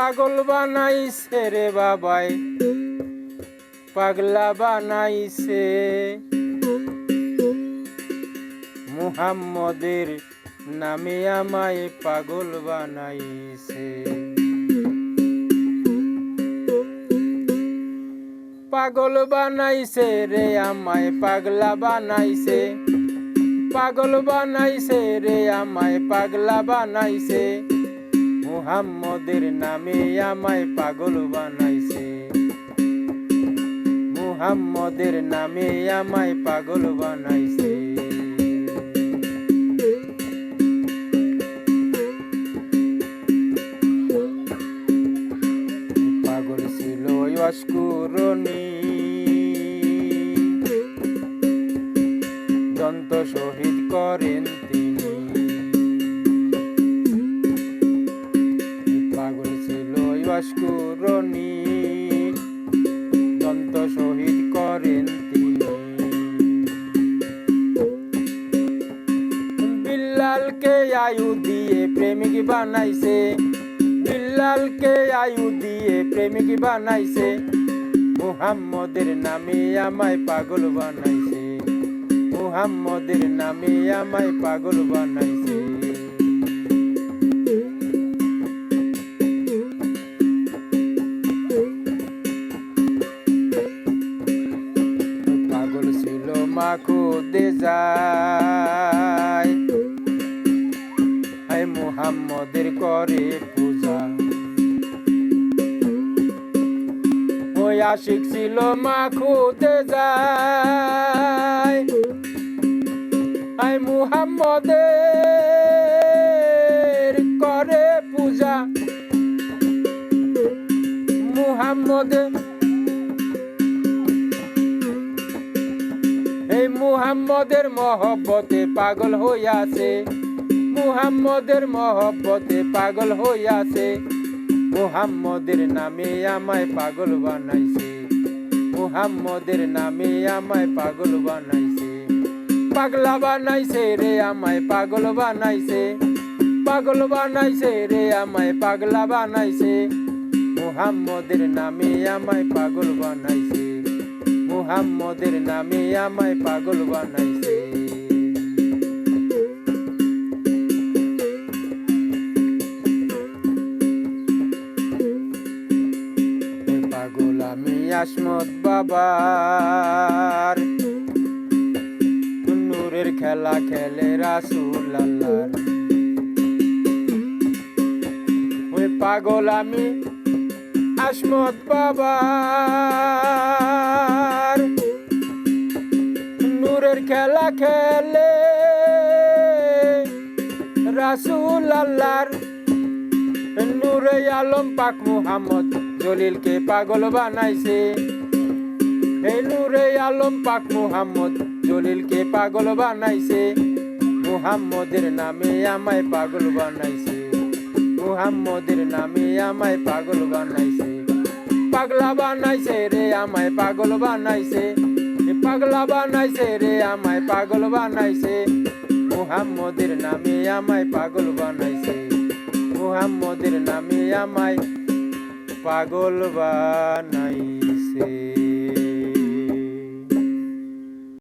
পাগল বানাইছে রে বাবাই, পাগলা বানাইছে। মুহাম্মদের নামে আমায় পাগল বানাইছে। পাগল বানাইছে রে আমায়, পাগলা বানাইছে। পাগল বানাইছে রে আমায়, পাগলা বানাইছে। মুহাম্মদের নামে আমায় পাগল বানাইছে। মুহাম্মদের নামে আমায় পাগল বানাইছে। পাগল ছিল অস্কুরনি, দন্ত শহীদ করেন তিনি। পাগল ছিল অস্কুরনি, দন্ত শহীদ করেন তিনি। বিল্লালকে আয়ু দিয়ে প্রেমিক বানাইছে। বিল্লালকে আয়ু দিয়ে প্রেমিক বানাইছে। মুহাম্মদের নামে আমায় পাগল বানাইছে। মুহাম্মদের নামে আমায় পাগল বানাইছে। পাগল ছিল মাখুদে যায়, মুহাম্মদের করে পূজা। ওই আশিক ছিল মাখুদে যায়, মুহাম্মদের করে পূজা। মুহাম্মদের মহব্বতে পাগল হইয়াছে। মুহাম্মদের মহব্বতে পাগল হইয়াছে। মুহাম্মদের নামে আমায় পাগল বানাইছে। মুহাম্মদের নামে আমায় পাগল বানাইছে। পাগলা বানাইছে রে আমায় পাগল বানাইছে। পাগল বানাইছে রে আমায় পাগলা বানাইছে। মুহাম্মদের নামে আমায় পাগল বানাইছে। মুহাম্মদের নামে আমায় পাগল বানাইছে। পাগল আমি আসমত বাবার, নূরের খেলা খেলে রাসূল আল্লাহর। ওই পাগল আমি আসমত বাবার, নূরের খেলা খেলে রাসূল আল্লাহর। নূরে আলম পাক মুহাম্মদ জলিলকে পাগল বানাইছে। এই নূরে আলম পাক মুহাম্মদ জলিলকে পাগল বানাইছে। মুহাম্মদের নামে আমায় পাগল বানাইছে। মুহাম্মদের নামে আমায় পাগল বানাইছে। পাগলা বানাইছে রে আমায় পাগল বানাইছে। পাগলা বানাইছে রে আমায় পাগল বানাইছে। মুহাম্মদের নামে আমায় পাগল বানাইছে। মুহাম্মদের নামে আমায় পাগল বানাইছে।